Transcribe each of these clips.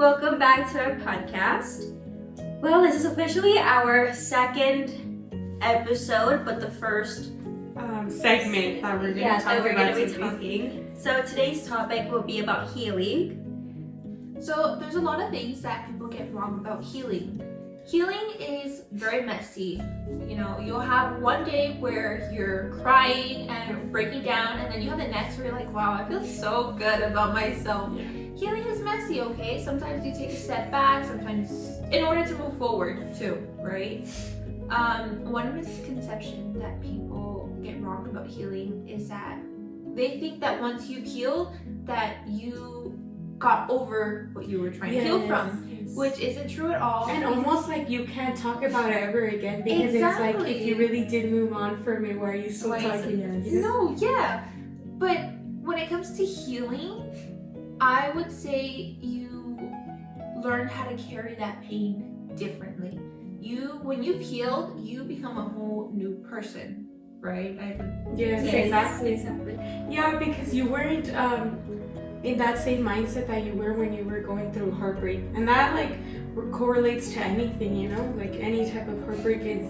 Welcome back to our podcast. Well, this is officially our second episode, but the first segment that we're going to be talking. So today's topic will be about healing. So there's a lot of things that people get wrong about healing. Healing is very messy. You know, you'll have one day where you're crying and breaking down, and then you have the next where you're like, wow, I feel so good about myself. Yeah. Healing is messy, okay? Sometimes you take a step back, sometimes in order to move forward too, right? One misconception that people get wrong about healing is that they think that once you heal, that you got over what you were trying to heal from, which isn't true at all. And almost like you can't talk about it ever again because it's like, if you really did move on from it, why are you still talking about it? No, yeah. But when it comes to healing, I would say you learn how to carry that pain differently. When you've healed, you become a whole new person, right? Yes, exactly. Yeah, because you weren't in that same mindset that you were when you were going through heartbreak, and that like correlates to anything, you know, like any type of heartbreak is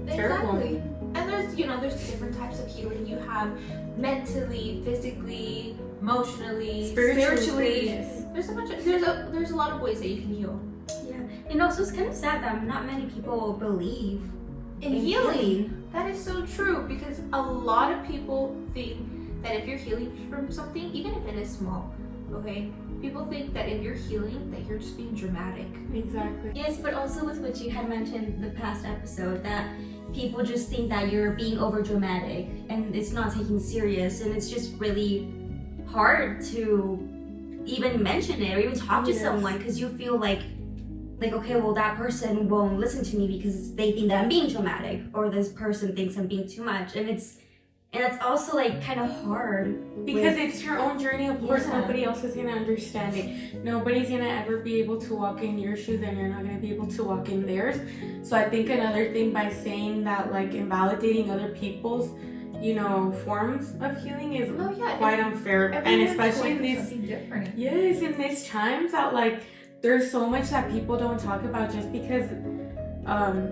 terrible. Exactly. And there's different types of healing. You have mentally, physically, emotionally, spiritually. Yes. There's a lot of ways that you can heal. Yeah, and also it's kind of sad that not many people believe in healing. That is so true, because a lot of people think that if you're healing from something, even if it is small, okay, people think that if you're healing, that you're just being dramatic. Exactly. Yes, but also with what you had mentioned in the past episode, that people just think that you're being over dramatic and it's not taken serious, and it's just really hard to even mention it or even talk to someone, because you feel like okay, well, that person won't listen to me because they think that I'm being dramatic, or this person thinks I'm being too much, and it's also like kind of hard because it's your own journey. Of course, nobody else is gonna understand it. Nobody's gonna ever be able to walk in your shoes, and you're not gonna be able to walk in theirs. So I think another thing, by saying that, like, invalidating other people's, you know, forms of healing is quite unfair, and especially in these in these times that like there's so much that people don't talk about, just because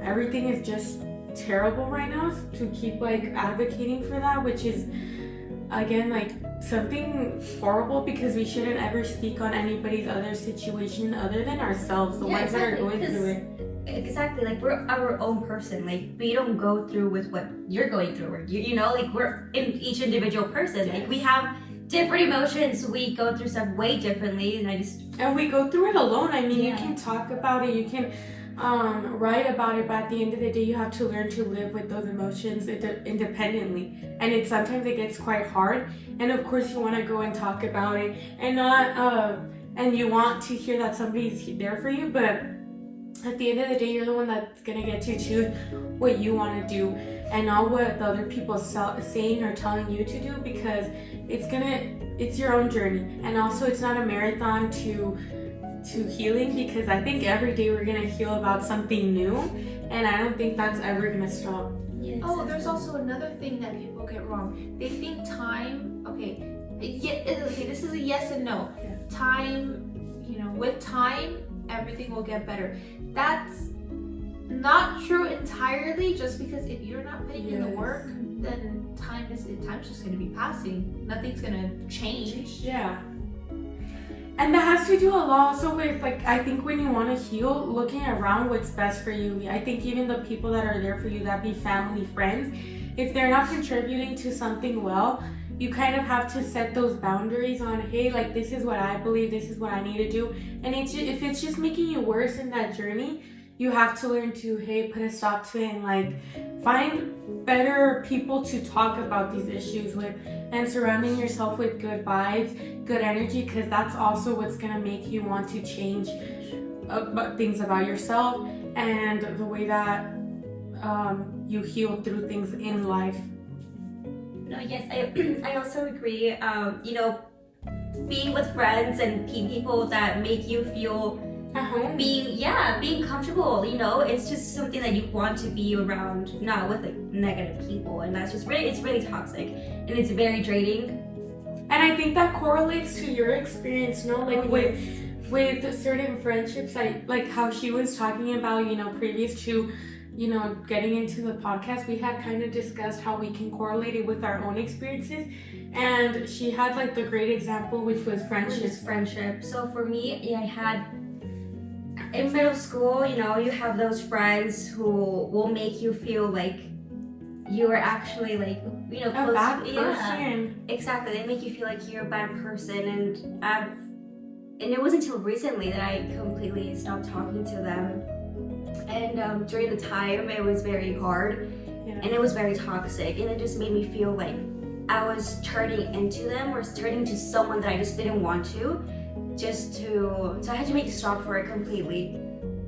everything is just terrible right now, to keep like advocating for that, which is again like something horrible, because we shouldn't ever speak on anybody's other situation other than ourselves, the ones that are going through it. Exactly, like we're our own person. Like we don't go through with what you're going through, or you know, like we're in each individual person. Like we have different emotions, we go through stuff way differently, and we go through it alone. I mean, you can talk about it, you can write about it, but at the end of the day, you have to learn to live with those emotions independently. And sometimes it gets quite hard. And of course, you want to go and talk about it, and not and you want to hear that somebody's there for you, but at the end of the day, you're the one that's gonna get to choose what you want to do, and not what the other people saying or telling you to do, because it's your own journey. And also, it's not a marathon to healing, because I think every day we're gonna heal about something new, and I don't think that's ever gonna stop. Yes, there's also another thing that people get wrong. They think time, this is a yes and no. Yeah. Time, you know, with time, everything will get better. That's not true entirely, just because if you're not putting in the work, then time's just gonna be passing. Nothing's gonna change. Yeah. And that has to do a lot also with, like, I think when you want to heal, looking around what's best for you. I think even the people that are there for you, that be family, friends, if they're not contributing to something well, you kind of have to set those boundaries on, hey, like, this is what I believe, this is what I need to do. And if it's just making you worse in that journey, you have to learn to, hey, put a stop to it, and like find better people to talk about these issues with, and surrounding yourself with good vibes, good energy, because that's also what's gonna make you want to change things about yourself and the way that you heal through things in life. No, yes, I also agree. You know, being with friends and people that make you feel being comfortable, you know, it's just something that you want to be around, not with like negative people, and that's just it's really toxic, and it's very draining. And I think that correlates to your experience, you know, like with with certain friendships, like how she was talking about, previous to, getting into the podcast, we had kind of discussed how we can correlate it with our own experiences. And she had like the great example, which was friendships. Friendship. So for me, I had in middle school, you have those friends who will make you feel like you are actually like, A close bad to, person. Exactly. They make you feel like you're a bad person, and it wasn't until recently that I completely stopped talking to them. And during the time, it was very hard, and it was very toxic, and it just made me feel like I was turning into them or turning to someone that I just didn't want to, so I had to make a stop for it completely.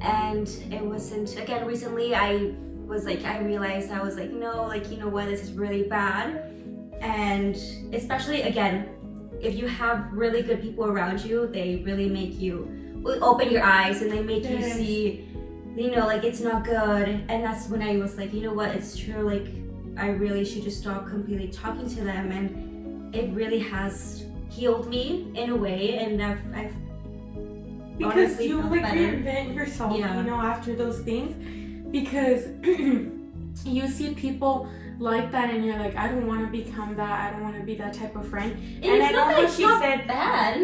And it wasn't, again, recently I realized I was like, no, like, you know what, this is really bad. And especially, again, if you have really good people around you, they really make you open your eyes, and they make you see, like, it's not good. And that's when I was like, you know what, it's true, like, I really should just stop completely talking to them. And it really has healed me in a way, and I've because you felt like better. reinvent yourself, after those things, because you see people like that, and you're like, I don't want to become that. I don't want to be that type of friend. And I know what she said. Bad.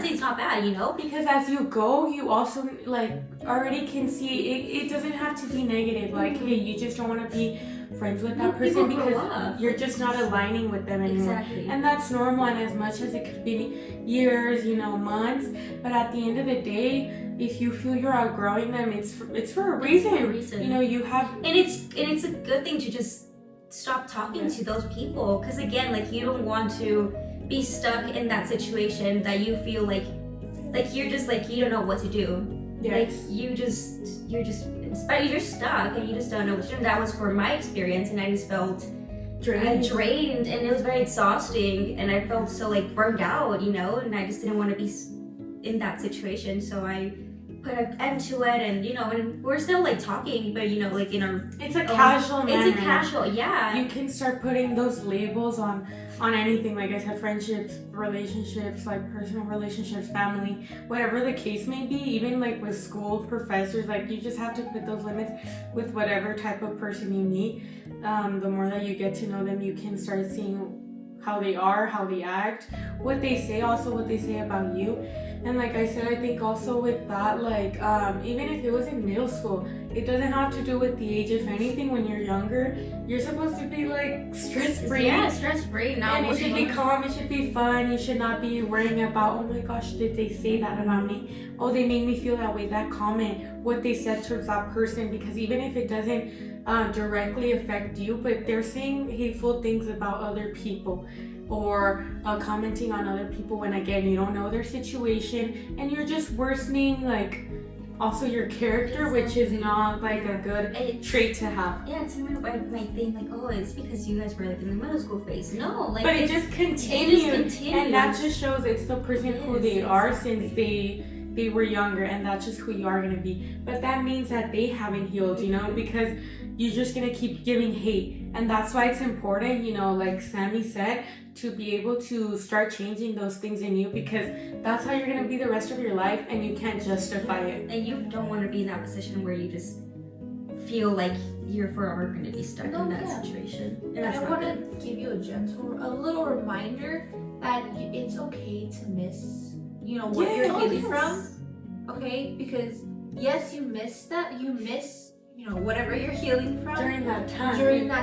It's not bad, Because as you go, you also like already can see it doesn't have to be negative. Like, hey, you just don't want to be friends with that person because you're just not aligning with them anymore. Exactly. And that's normal, and as much as it could be years, months, but at the end of the day, if you feel you're outgrowing them, it's for a reason. You have, and it's a good thing to just stop talking to those people, because again, like, you don't want to be stuck in that situation that you feel like you're just like, you don't know what to do. Like, you're stuck, and you just don't know what to do. And that was for my experience, and I just felt drained, and it was very exhausting, and I felt so like burned out, and I just didn't want to be in that situation. So I put an end to it, and we're still like talking, but like in our, it's a casual manner. It's a casual, you can start putting those labels on anything, like I said, friendships, relationships, like personal relationships, family, whatever the case may be. Even like with school professors, like, you just have to put those limits with whatever type of person you meet. The more that you get to know them, you can start seeing how they are, how they act, what they say, also what they say about you. And like I said, I think also with that, like, even if it was in middle school, it doesn't have to do with the age. If anything, when you're younger, you're supposed to be like stress-free. Yeah, stress-free. And it should be calm, it should be fun. You should not be worrying about, oh my gosh, did they say that about me? Oh, they made me feel that way. That comment, what they said towards that person. Because even if it doesn't directly affect you, but they're saying hateful things about other people, or commenting on other people, when again, you don't know their situation, and you're just worsening like also your character, which is not like a good trait to have. Yeah, some people might think like, oh, it's because you guys were like in the middle school phase. No, like, but it just continues, and that just shows it's the person who they are since they were younger, and that's just who you are gonna be. But that means that they haven't healed, because you're just gonna keep giving hate. And that's why it's important, like Sammy said, to be able to start changing those things in you, because that's how you're going to be the rest of your life, and you can't justify it. And you don't want to be in that position where you just feel like you're forever going to be stuck in that situation. And I want to give you a little reminder that it's okay to miss, what you're healing from. Okay? Because yes, you miss that. You miss whatever you're healing from during that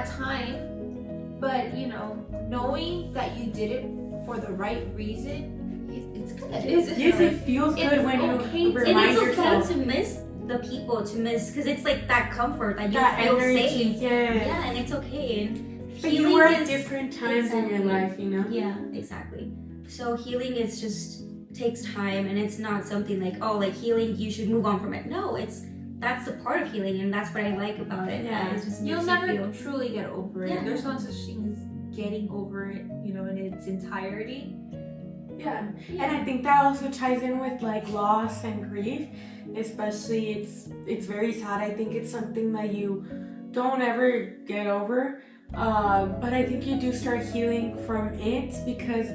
time, but knowing that you did it for the right reason, it's good. Yes, it feels good when you remind yourself. And it's okay to miss the people, because it's like that comfort that you feel safe. Yeah, and it's okay. And but you were at different times in your life, Yeah, exactly. So healing is just takes time, and it's not something like, oh, like healing, you should move on from it. No, that's the part of healing, and that's what I like about it. Yeah, it just you'll never truly get over it. There's no such thing as getting over it, in its entirety. Yeah, and I think that also ties in with like loss and grief. Especially, it's very sad. I think it's something that you don't ever get over. But I think you do start healing from it, because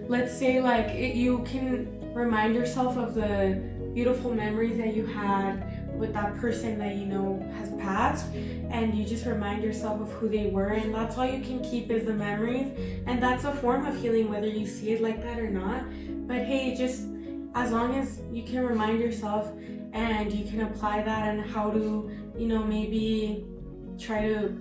let's say like you can remind yourself of the beautiful memories that you had with that person that you know has passed, and you just remind yourself of who they were, and that's all you can keep is the memories. And that's a form of healing, whether you see it like that or not. But hey, just as long as you can remind yourself and you can apply that and how to, you know, maybe try to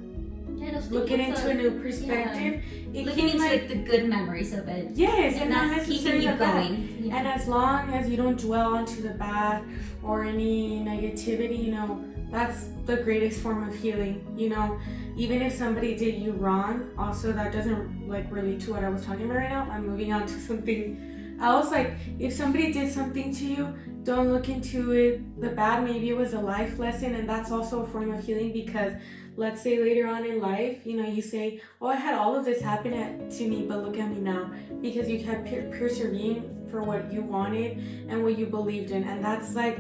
look it into a new perspective. It looking can, into like the good memories of it. Yes, and not that's keeping necessarily you the bad. going. Yeah. And as long as you don't dwell onto the bad or any negativity, you know, that's the greatest form of healing. You know, even if somebody did you wrong, also that doesn't like relate to what I was talking about right now. I'm moving on to something else. Like if somebody did something to you, don't look into it the bad. Maybe it was a life lesson, and that's also a form of healing, because let's say later on in life, you know, you say, oh, I had all of this happen to me, but look at me now, because you kept persevering for what you wanted and what you believed in. And that's like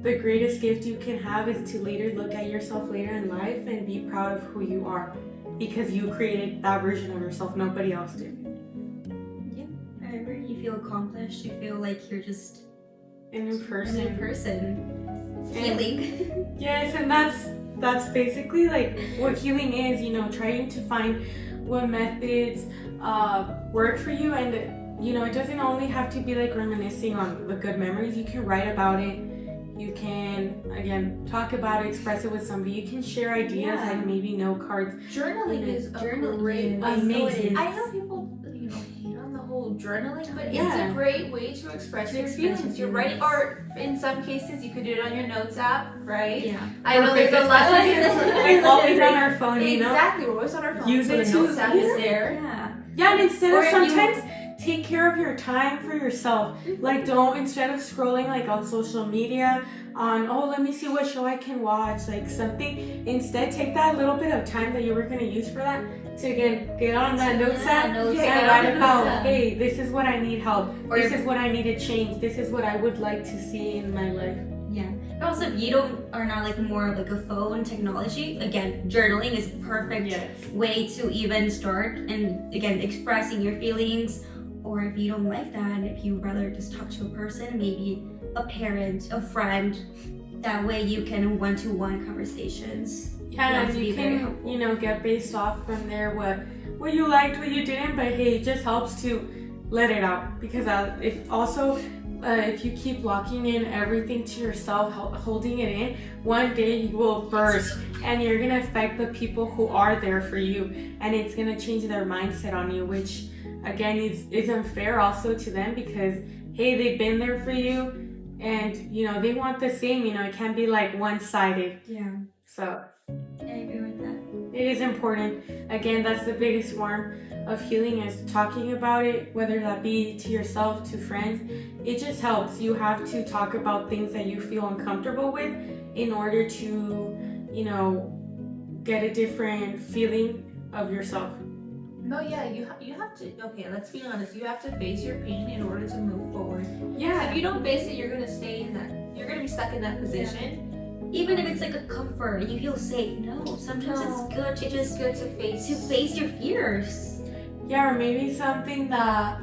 the greatest gift you can have, is to later look at yourself later in life and be proud of who you are, because you created that version of yourself. Nobody else did. Yeah, I agree. You feel accomplished. You feel like you're just A new person. a new person. Healing. Yes, and that's basically like what healing is, you know, trying to find what methods work for you. And you know, it doesn't only have to be like reminiscing on the good memories. You can write about it, you can again talk about it, express it with somebody, you can share ideas, like maybe note cards. Journaling is a great way. Amazing. I know people, you know, hate on the whole journaling, but it's Yeah. a great way to express your feelings. You're writing, or in some cases you could do it on your notes app, right? Yeah. I know there's a lot Like always on our phone, you know. Exactly, we're always on our phone. Use so it the to- notes app is there. Yeah. Yeah, and instead Or of if you- sometimes take care of your time for yourself. Like don't, instead of scrolling like on social media on, oh, let me see what show I can watch, like something, instead take that little bit of time that you were going to use for that to get on that notes app notes and app. write about, Yeah. hey, this is what I need help, Or this if- is what I need to change, this is what I would like to see in my life. Yeah. But also, if you are not like more of like a phone technology, again, journaling is a perfect way to even start, and again, expressing your feelings. Or if you don't like that, if you rather just talk to a person, maybe a parent, a friend, that way you can one-to-one conversations. Yeah, That and would you be very can, helpful. you know, get based off from there what you liked, what you didn't, but hey, it just helps to let it out, because if you keep locking in everything to yourself, holding it in, one day you will burst, and you're gonna affect the people who are there for you, and it's gonna change their mindset on you, which again is unfair also to them, because hey, they've been there for you, and you know they want the same. You know, it can't be like one-sided. Yeah. So I agree with that. it is important. Again, that's the biggest form of healing, is talking about it, whether that be to yourself, to friends. It just helps. You have to talk about things that you feel uncomfortable with in order to, you know, get a different feeling of yourself. No, yeah, you have to. Okay, let's be honest. You have to face your pain in order to move forward. Yeah. If you don't face it, you're gonna stay in that. You're gonna be stuck in that position. Even if it's like a comfort and you feel safe, no. Sometimes it's good to just Good to face your fears. Yeah, or maybe something that,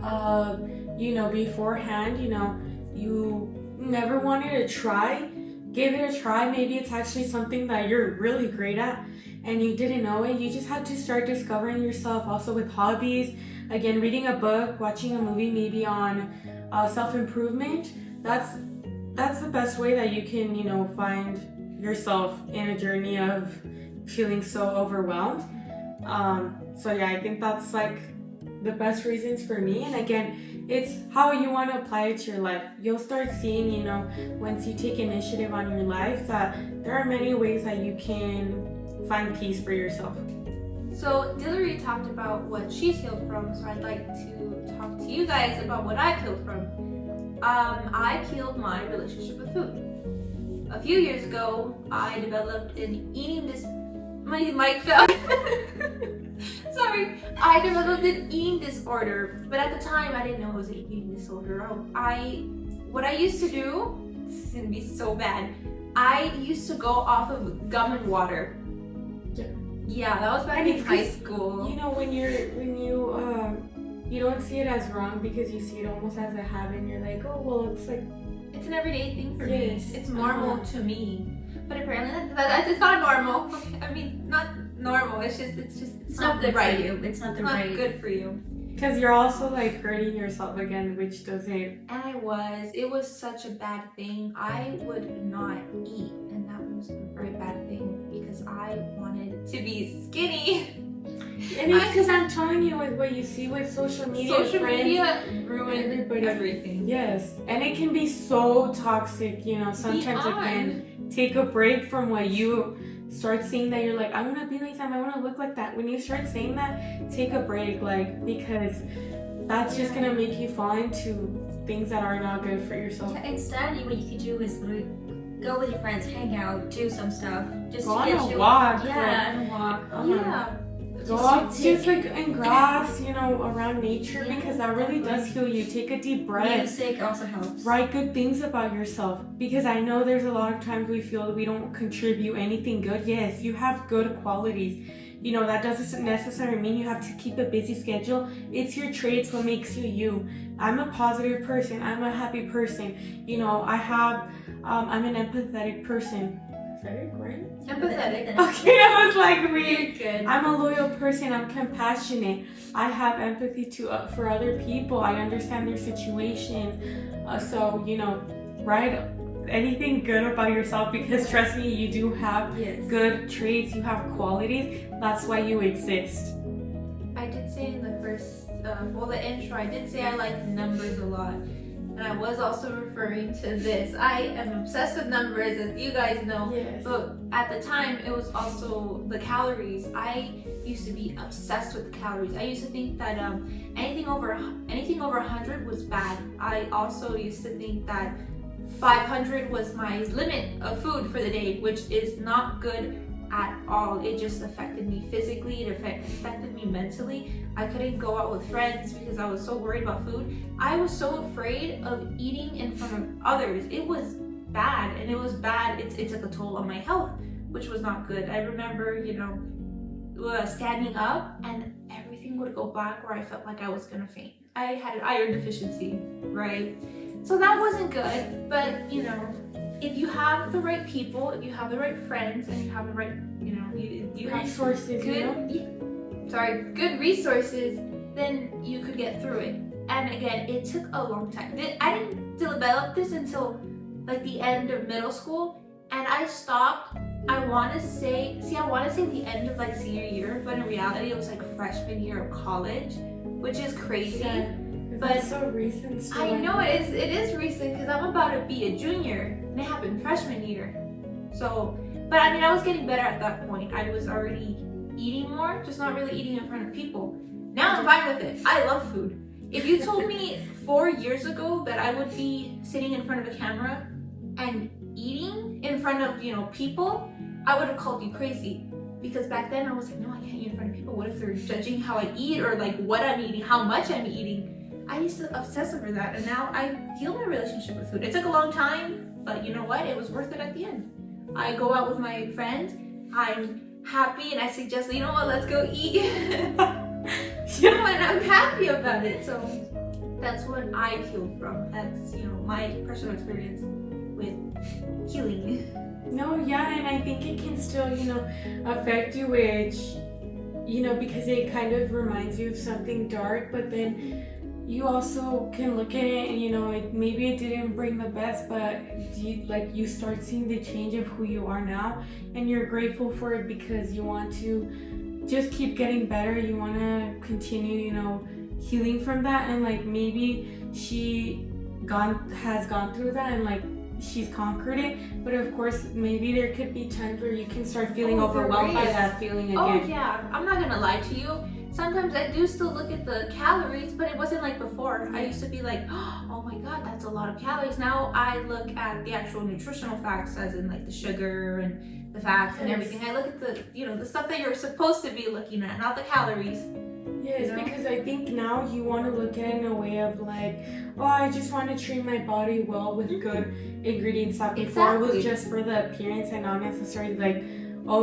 you know, beforehand, you know, you never wanted to try. Give it a try. Maybe it's actually something that you're really great at and you didn't know it. You just have to start discovering yourself. Also with hobbies, again, reading a book, watching a movie, maybe on self-improvement. That's the best way that you can, you know, find yourself in a journey of feeling so overwhelmed. So yeah, I think that's like the best reasons for me. And again, it's how you want to apply it to your life. You'll start seeing, you know, once you take initiative on your life, that there are many ways that you can find peace for yourself. So Dillery talked about what she's healed from, so I'd like to talk to you guys about what I've healed from. I've healed my relationship with food. A few years ago, I developed an eating my mic fell. Sorry. I developed an eating disorder, but at the time I didn't know it was an eating disorder. What I used to do, this is gonna be so bad. I used to go off of gum and water. Yeah, that was back And in it's high 'cause, school. you know, when you don't see it as wrong because you see it almost as a habit, and you're like, oh well, it's like It's an everyday thing for Yes. me. It's normal to me. But apparently it's not normal. I mean, not normal. It's not good right. for you. It's not the It's not right. good for you. Because you're also like hurting yourself again, which doesn't. And it was such a bad thing. I would not eat, and that was a very bad thing because I wanted to be skinny. And it's because I'm telling you, with what you see with social media, Social friends, media ruined everybody. everything. Yes, and it can be so toxic, you know. Sometimes again, take a break from what you start seeing that you're like, I want to be like that, I want to look like that. When you start saying that, take a break, like, because that's just gonna make you fall into things that are not good for yourself. Yeah, instead, what you could do is like, go with your friends, hang out, do some stuff. Just Go to on get a you. walk. Yeah, on a walk. Yeah. Go out just like in grass, you know, around nature, because that really does heal you. Take a deep breath. Music also helps. Write good things about yourself, because I know there's a lot of times we feel that we don't contribute anything good. Yes, you have good qualities. You know, that doesn't necessarily mean you have to keep a busy schedule. It's your traits what makes you you. I'm a positive person. I'm a happy person. You know, I'm an empathetic person. Empathetic, right? Empathetic. Okay, I was like, You're wait. good. I'm a loyal person. I'm compassionate. I have empathy for other people. I understand their situation. So, you know, write anything good about yourself, because trust me, you do have good traits. You have qualities. That's why you exist. I did say in the first, the intro, I did say I like numbers a lot. And I was also referring to this. I am obsessed with numbers, as you guys know. Yes. But at the time, it was also the calories. I used to be obsessed with the calories. I used to think that anything over 100 was bad. I also used to think that 500 was my limit of food for the day, which is not good at all. It just affected me physically. It affected me mentally. I couldn't go out with friends because I was so worried about food. I was so afraid of eating in front of others. It was bad, and it was bad. It took a toll on my health, which was not good. I remember, standing up and everything would go back where I felt like I was gonna faint. I had an iron deficiency, right? So that wasn't good, but if you have the right people, if you have the right friends, and you have the right, you have resources, good resources, then you could get through it. And again, it took a long time. I didn't develop this until like the end of middle school, and I stopped. I want to say the end of like senior year, but in reality, it was like freshman year of college, which is crazy. Yeah, but it's so recent. Still. I know it is recent because I'm about to be a junior, and it happened freshman year. So, but I mean, I was getting better at that point. I was already eating more, just not really eating in front of people. Now I'm fine with it. I love food. If you told me 4 years ago that I would be sitting in front of a camera and eating in front of, people, I would have called you crazy. Because back then I was like, no, I can't eat in front of people. What if they're judging how I eat, or like what I'm eating, how much I'm eating? I used to obsess over that, and now I healed my relationship with food. It took a long time, but you know what? It was worth it at the end. I go out with my friends, I'm happy, and I suggest, you know what, let's go eat. And I'm happy about it. So that's what I healed from. That's, my personal experience with healing. No, yeah, and I think it can still, affect you, which, because it kind of reminds you of something dark, but then you also can look at it and, maybe it didn't bring the best, but you start seeing the change of who you are now, and you're grateful for it because you want to just keep getting better. You want to continue, healing from that, and maybe she has gone through that, and she's conquered it, but of course maybe there could be times where you can start feeling overwhelmed by that feeling again. Oh yeah, I'm not gonna lie to you. Sometimes I do still look at the calories, but it wasn't like before. I used to be like, oh my god, that's a lot of calories. Now I look at the actual nutritional facts, as in the sugar and the fats and everything. I look at the stuff that you're supposed to be looking at, not the calories. Yes, because I think now you want to look at it in a way of I just want to treat my body well with good ingredients. That before it was just for the appearance and not necessarily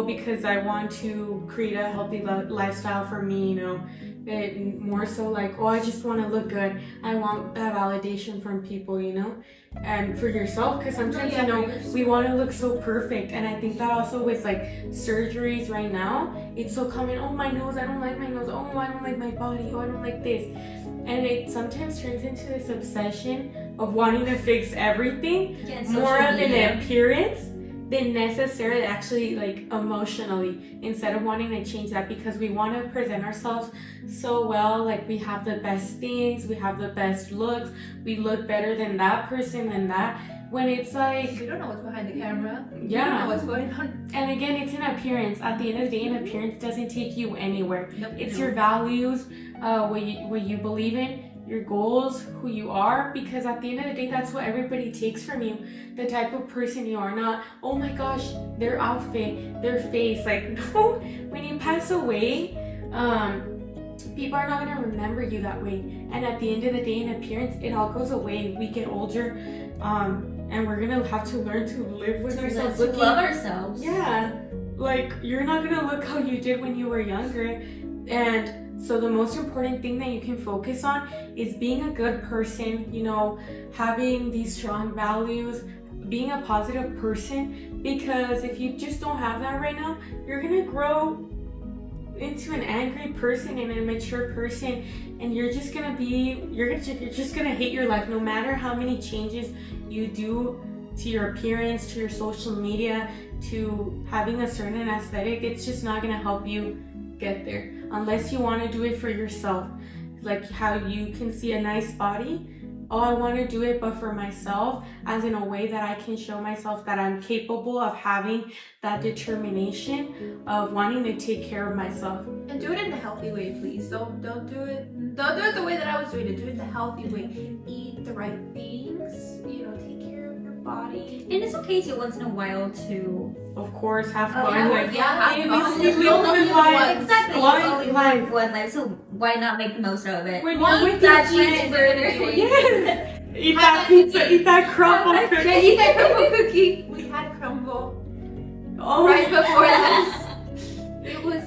because I want to create a healthy lifestyle for me, more so like, oh, I just want to look good. I want that validation from people, you know, and for yourself, because sometimes you know we want to look so perfect. And I think that also with like surgeries right now, it's so common. Oh, my nose, I don't like my nose. Oh, I don't like my body. Oh, I don't like this. And it sometimes turns into this obsession of wanting to fix everything, more of an appearance than necessarily actually like emotionally, instead of wanting to change that, because we want to present ourselves so well, like we have the best things, we have the best looks, we look better than that person, than that, when it's like you don't know what's behind the camera. Yeah. You don't know what's going on. And again, it's an appearance. At the end of the day, an appearance doesn't take you anywhere. Nope. It's your values, what you believe in, your goals, who you are, because at the end of the day, that's what everybody takes from you, the type of person you are. Not, oh my gosh, their outfit, their face. Like, no, when you pass away, people are not going to remember you that way. And at the end of the day, in appearance, it all goes away. We get older, and we're going to have to learn to live with ourselves. To love ourselves. Yeah, like you're not going to look how you did when you were younger. And so the most important thing that you can focus on is being a good person, you know, having these strong values, being a positive person, because if you just don't have that right now, you're going to grow into an angry person and a mature person, and you're just going to be, you're just going to hate your life no matter how many changes you do to your appearance, to your social media, to having a certain aesthetic. It's just not going to help you get there unless you want to do it for yourself, like how you can see a nice body. Oh, I want to do it, but for myself, as in a way that I can show myself that I'm capable of having that determination of wanting to take care of myself. And do it in a healthy way, please. Don't do it the way that I was doing it. Do it the healthy way. Eat the right things. You know, take care of your body. And it's okay to once in a while to, of course, have Oh, fun. yeah, like, yeah, have fun. we only live life. exactly, you One only life. live one life, so why not make the most of it? When One you're with your that friends, cheeseburger. yes. Eat Have that that pizza, cookie. eat that crumble Yeah, cookie. eat that crumble cookie. We had crumble Oh, right before this. It was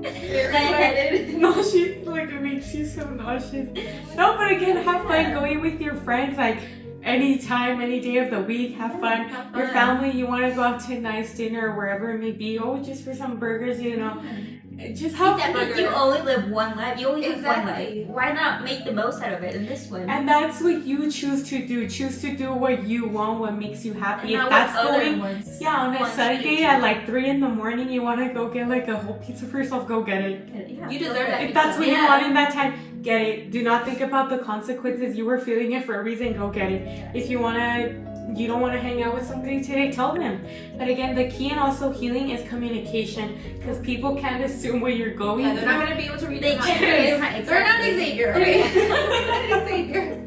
very Lightheaded. nauseous, like it makes you so nauseous. No, but again, have fun going with your friends, like anytime, any day of the week, have fun. Have Your fun. family, you want to go out to a nice dinner or wherever it may be, oh, just for some burgers, you know, just have That fun. means you only live one life. You only live one Exactly. life. Why not make the most out of it in this one? And that's what you choose to do. Choose to do what you want, what makes you happy. And If not that's what other going, ones yeah, on a want you Sunday to at do. like 3 a.m, you want to go get like a whole pizza for yourself, go get it. Yeah, You deserve that. If that's what you Yeah. want in that time, get it. Do not think about the consequences. You were feeling it for a reason, go get it. If you don't want to hang out with somebody today, tell them. But again, the key and also healing is communication, because people can't assume what you're going Yeah, they're through. not gonna be able to read They your can't mind. read your mind, They're not exactly. Xavier, okay? They're not Xavier.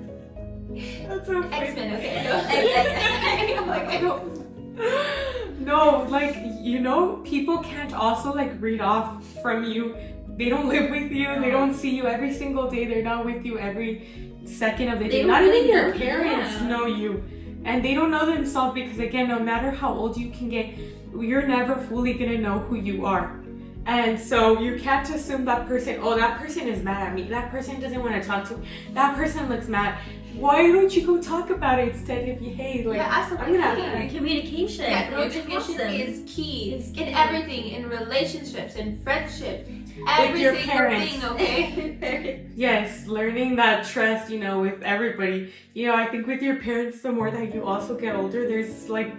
That's so funny. X-Men, okay? X-Men. I'm like, I don't. No, like, you know, people can't also like read off from you. They don't live with you. They don't see you every single day. They're not with you every second of the They day. don't Not really even your know you, parents yeah. know you. And they don't know themselves, because again, no matter how old you can get, you're never fully gonna know who you are. And so you can't assume that person, oh, that person is mad at me. That person doesn't want to talk to me. That person looks mad. Why don't you go talk about it instead of, hey, like, Yeah, ask them, I'm gonna... hey, Communication. Yeah, Go to communication them. is key Is key. in everything, in relationships, in friendship, With every your single parents. thing, okay? Yes, learning that trust, you know, with everybody. You know, I think with your parents, the more that you also get older, there's like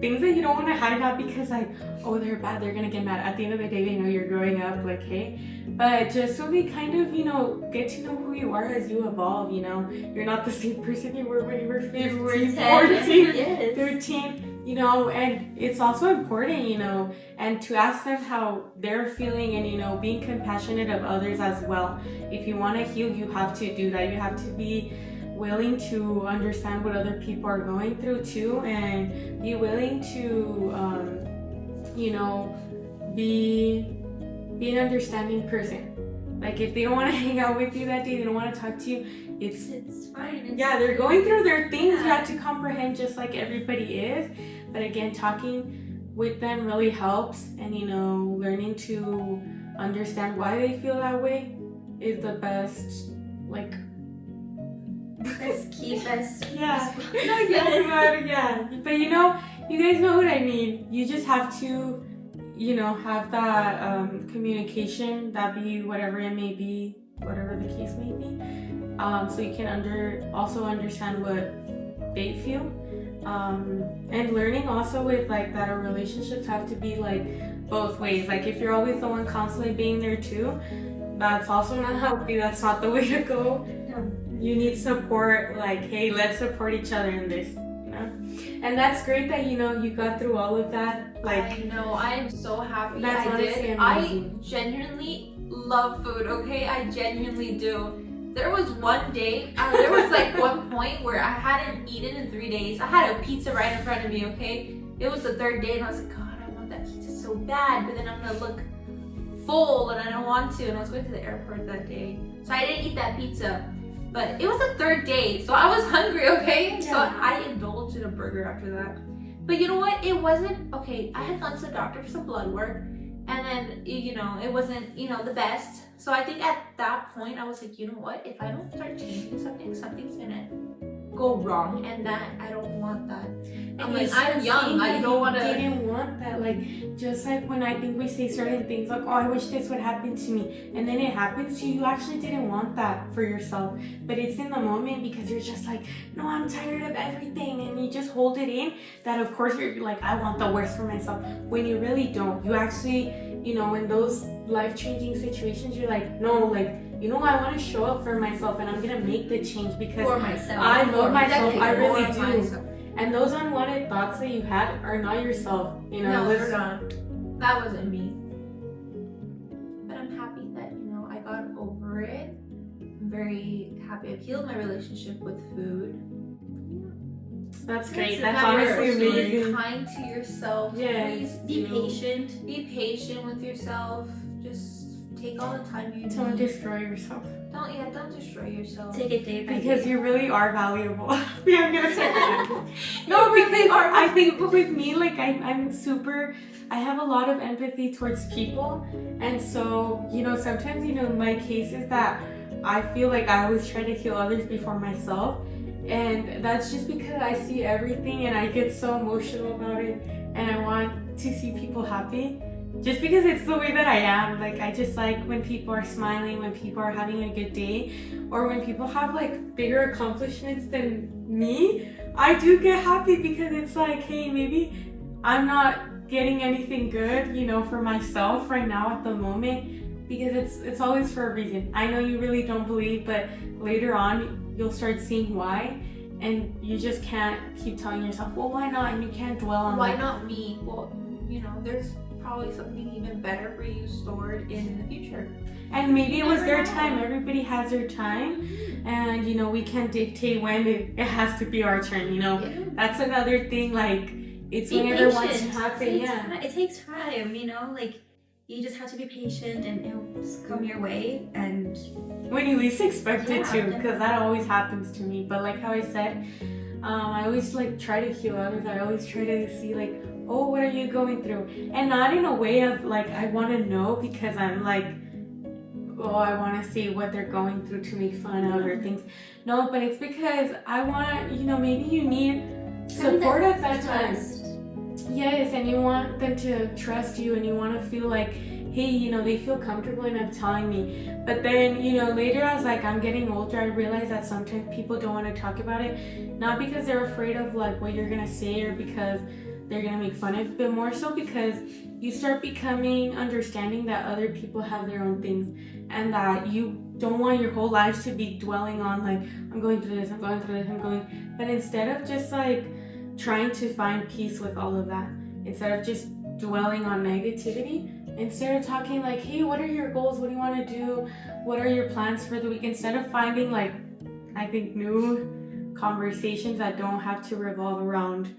things that you don't want to hide, not because like, oh, they're bad, they're gonna get mad. At the end of the day, they know you're growing up, like, hey. But just so they kind of, you know, get to know who you are as you evolve, you know. You're not the same person you were when you were 15, 14, Yes. 13, you know, and it's also important, you know, and to ask them how they're feeling, and, you know, being compassionate of others as well. If you want to heal, you have to do that. You have to be willing to understand what other people are going through too, and be willing to, you know, be an understanding person. Like, if they don't want to hang out with you that day, they don't want to talk to you, It's fine. It's yeah, they're going through their things. You Yeah. have to comprehend just like everybody is. But again, talking with them really helps, and, you know, learning to understand why they feel that way is the best, like, Best key, best. yeah. Yes. Yeah. But you know, you guys know what I mean. You just have to, you know, have that communication, that be whatever it may be, whatever the case may be. So you can also understand what they feel. And learning also with like that our relationships have to be like both ways. Like if you're always the one constantly being there too, that's also not healthy. That's not the way to go. No. You need support, like, hey, let's support each other in this, you know? And that's great that, you know, you got through all of that. Like, I know, I am so happy That's I honestly did. amazing. I genuinely love food, okay? I genuinely do. There was one day, there was like one point where I hadn't eaten in 3 days. I had a pizza right in front of me, okay? It was the third day and I was like, God, I want that pizza so bad, but then I'm gonna look full and I don't want to. And I was going to the airport that day. So I didn't eat that pizza. But it was the third day, so I was hungry, okay? So I indulged in a burger after that. But you know what? It wasn't, okay, I had gone to the doctor for some blood work, and then, you know, it wasn't, you know, the best. So I think at that point, I was like, you know what? If I don't start changing something, something's gonna go wrong, and that, I don't want that. I'm like, I'm young, I don't want to. Didn't want that. Like, just like when I think we say certain things, like, oh, I wish this would happen to me, and then it happens to you. You actually didn't want that for yourself, but it's in the moment because you're just like, no, I'm tired of everything, and you just hold it in. That of course you're like, I want the worst for myself. When you really don't, you actually, you know, in those life-changing situations, you're like, no, like, you know, I want to show up for myself, and I'm gonna make the change because For myself. I love myself. I really For do. myself. And those unwanted thoughts that you had are not yourself, you know. No, It was- they're not. That wasn't me. But I'm happy that, you know, I got over it. I'm very happy I've healed my relationship with food. That's great. So That's now you're honestly being amazing. kind to yourself. Yes. Please Be do. patient. Be patient with yourself. Just take all the time you Don't need. destroy yourself Don't destroy yourself. Take it day by because day. you really are valuable. Yeah, I'm gonna say that. No, because I think with me, like I'm super. I have a lot of empathy towards people, and so you know sometimes you know in my case is that I feel like I always try to heal others before myself. And that's just because I see everything and I get so emotional about it and I want to see people happy. Just because it's the way that I am. Like I just like when people are smiling, when people are having a good day, or when people have like bigger accomplishments than me, I do get happy because it's like, hey, maybe I'm not getting anything good, you know, for myself right now at the moment, because it's always for a reason. I know you really don't believe, but later on you'll start seeing why, and you just can't keep telling yourself, well, why not? And you can't dwell on Why that. not me? Well, you know, there's probably something even better for you stored in the future. And maybe it was Never their know. time. Everybody has their time, and you know we can't dictate when it has to be our turn. You know, that's another thing. Like it's Be whenever it wants to patient. happen. It takes time, you know, like you just have to be patient and it'll just come your way. And When you least expect it Yeah, to, because that always happens to me. But like how I said, I always like try to heal others. I always try to see like, oh, what are you going through? And not in a way of like I want to know because I'm like, oh, I want to see what they're going through to make fun of or things. No, but it's because I want, you know, maybe you need support at that time. Yes, and you want them to trust you and you want to feel like, hey, you know, they feel comfortable enough telling me. But then, you know, later as like I'm getting older, I realize that sometimes people don't want to talk about it. Not because they're afraid of like what you're going to say or because they're going to make fun of it, but more so because you start becoming understanding that other people have their own things and that you don't want your whole life to be dwelling on like, I'm going through this, I'm going through this, I'm going. But instead of just like trying to find peace with all of that, instead of just dwelling on negativity, instead of talking like, hey, what are your goals? What do you want to do? What are your plans for the week? Instead of finding like, I think new conversations that don't have to revolve around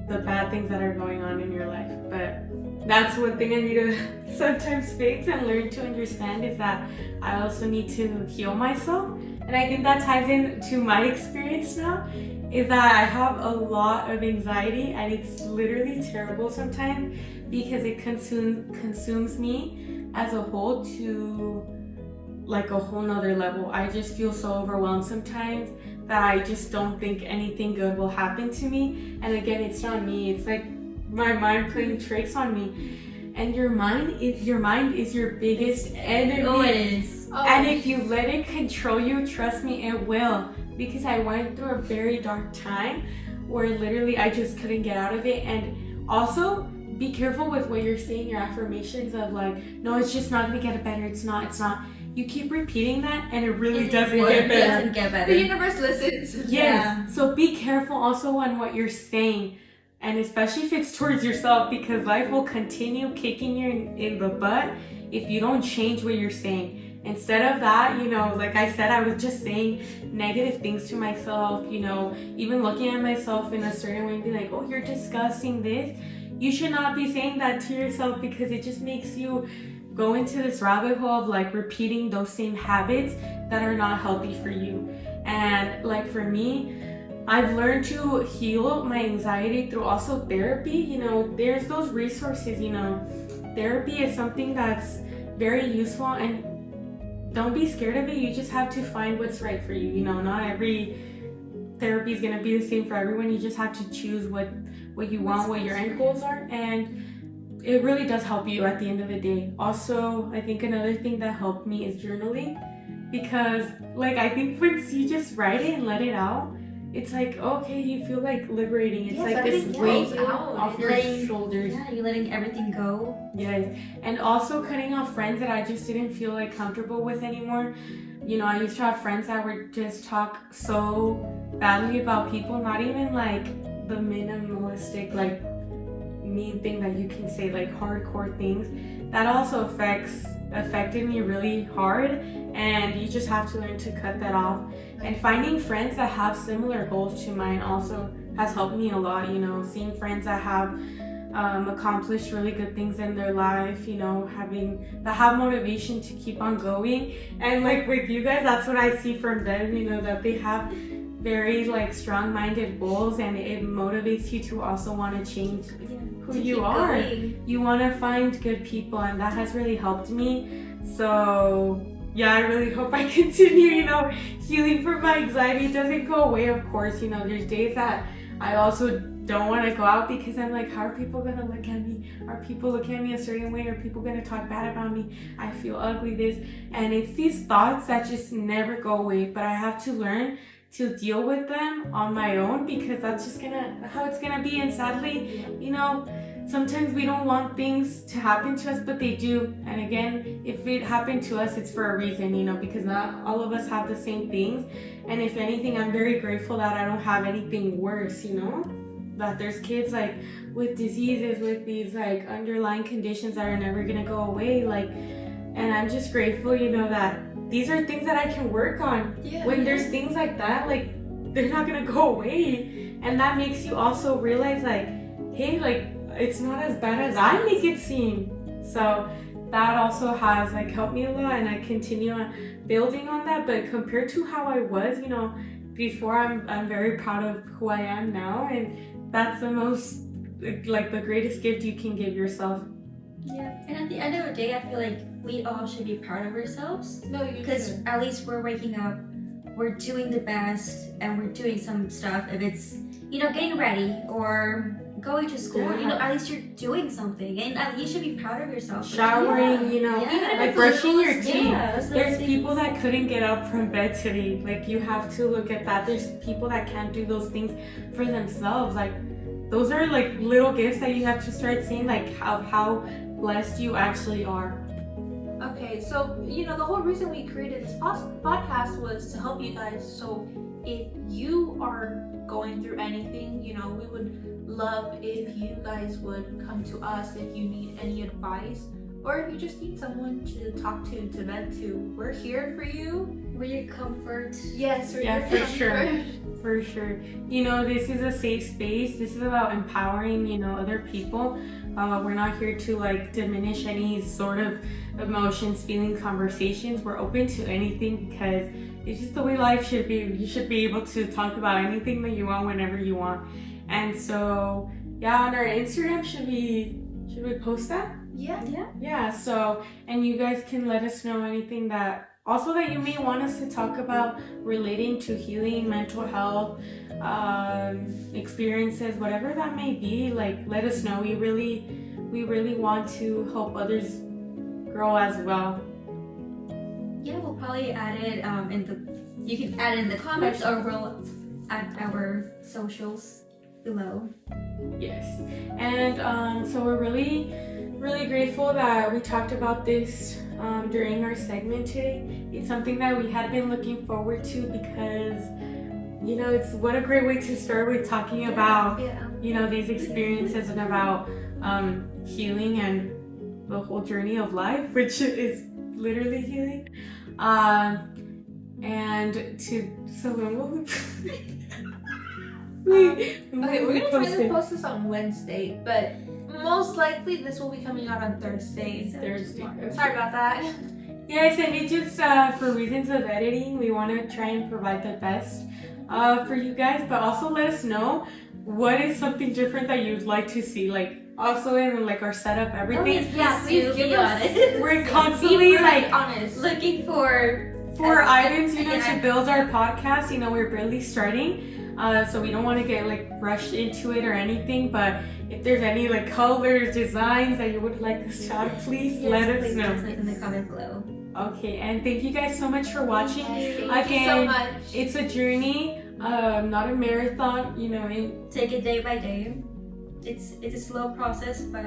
the bad things that are going on in your life. But that's one thing I need to sometimes fix and learn to understand is that I also need to heal myself. And I think that ties into my experience now, is that I have a lot of anxiety and it's literally terrible sometimes because it consumes me as a whole to like a whole nother level. I just feel so overwhelmed sometimes that I just don't think anything good will happen to me. And again, it's not me. It's like my mind playing tricks on me. And your mind is your biggest enemy. Oh, it is. Oh. And if you let it control you, trust me, it will. Because I went through a very dark time where literally I just couldn't get out of it. And also, be careful with what you're saying, your affirmations of like, no, it's just not gonna get better. It's not. You keep repeating that, and it really doesn't get better. It doesn't get better. The universe listens. Yes. Yeah. So be careful also on what you're saying, and especially if it's towards yourself, because life will continue kicking you in the butt if you don't change what you're saying. Instead of that, like I said, I was just saying negative things to myself, even looking at myself in a certain way and be like, oh, you're discussing this. You should not be saying that to yourself, because it just makes you go into this rabbit hole of like repeating those same habits that are not healthy for you. And like for me, I've learned to heal my anxiety through also therapy. There's those resources. Therapy is something that's very useful, and don't be scared of it. You just have to find what's right for you. Not every therapy is going to be the same for everyone. You just have to choose what you want, what your end goals are, and it really does help you at the end of the day. Also, I think another thing that helped me is journaling, because like I think once you just write it and let it out, it's like, okay, you feel like liberating. It's like this weight off your shoulders. Yeah, you're letting everything go. Yes. And also cutting off friends that I just didn't feel like comfortable with anymore. I used to have friends that would just talk so badly about people, not even like the minimalistic, like mean thing that you can say, like hardcore things. That also affected me really hard, and you just have to learn to cut that off. And finding friends that have similar goals to mine also has helped me a lot. Seeing friends that have accomplished really good things in their life, that have motivation to keep on going. And like with you guys, that's what I see from them, that they have very like strong-minded goals, and it motivates you to also want to change who you are. You want to find good people, and that has really helped me. So yeah, I really hope I continue, healing from my anxiety. It doesn't go away, of course. There's days that I also don't want to go out, because I'm like, how are people going to look at me? Are people looking at me a certain way? Are people going to talk bad about me? I feel ugly, this. And it's these thoughts that just never go away, but I have to learn to deal with them on my own, because that's just how it's gonna be. And sadly, sometimes we don't want things to happen to us, but they do. And again, if it happened to us, it's for a reason, because not all of us have the same things. And if anything, I'm very grateful that I don't have anything worse, that there's kids like with diseases, with these like underlying conditions that are never gonna go away, and I'm just grateful, that these are things that I can work on. When there's things like that, like they're not gonna go away. And that makes you also realize like, hey, like it's not as bad as I make it seem. So that also has like helped me a lot, and I continue building on that. But compared to how I was, before, I'm very proud of who I am now, and that's the most, like the greatest gift you can give yourself. Yeah, and at the end of the day, I feel like we all should be proud of ourselves. No, you because should. at least we're waking up, we're doing the best, and we're doing some stuff. If it's getting ready or going to school, at least you're doing something, and you should be proud of yourself. Showering, like brushing your teeth. There's things. people that couldn't get up from bed today. Like you have to look at that. There's people that can't do those things for themselves. Like those are like little gifts that you have to start seeing, like how blessed you actually are. Okay, so the whole reason we created this podcast was to help you guys. So if you are going through anything, we would love if you guys would come to us if you need any advice, or if you just need someone to talk to vent to. We're here for you. We're your comfort. Yes, we're Yeah, your for sure. comfort. For sure. This is a safe space. This is about empowering, other people. We're not here to like diminish any sort of emotions, feelings, conversations. We're open to anything, because it's just the way life should be. You should be able to talk about anything that you want whenever you want. And so, yeah, on our Instagram, should we post that? Yeah. Yeah, so, and you guys can let us know anything that also that you may want us to talk about relating to healing, mental health, experiences, whatever that may be, like let us know. We really want to help others grow as well. Yeah, we'll probably add it you can add it in the comments, or we'll add our socials below. Yes. And so we're really grateful that we talked about this during our segment today. It's something that we had been looking forward to because, you know, it's what a great way to start with talking about, you know, these experiences and about healing and the whole journey of life, which is literally healing. So when will Okay, we're gonna try to post this on Wednesday, but most likely this will be coming out on Thursday. Sorry about that. Yes, and it just for reasons of editing, we want to try and provide the best for you guys, but also let us know what is something different that you'd like to see, like also in like our setup, everything. Please be honest. We're constantly like honest, looking for items, you know, to build our podcast. You know, we're barely starting. So we don't want to get like rushed into it or anything, but if there's any like colors, designs that you would like us to add, please let us know. Please in the comment below. Okay, and thank you guys so much for watching. Thank you so much. It's a journey, not a marathon, you know. Take it day by day. It's a slow process, but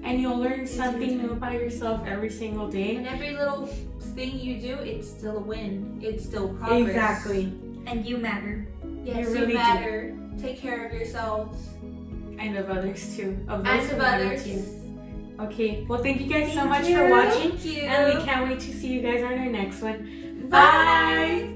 and you'll learn something new about yourself every single day. And every little thing you do, it's still a win. It's still progress. Exactly. And you matter. Yes, you really matter. Take care of yourselves. And of others too. And of others. Okay, well thank you guys so much for watching. Thank you. And we can't wait to see you guys on our next one. Bye.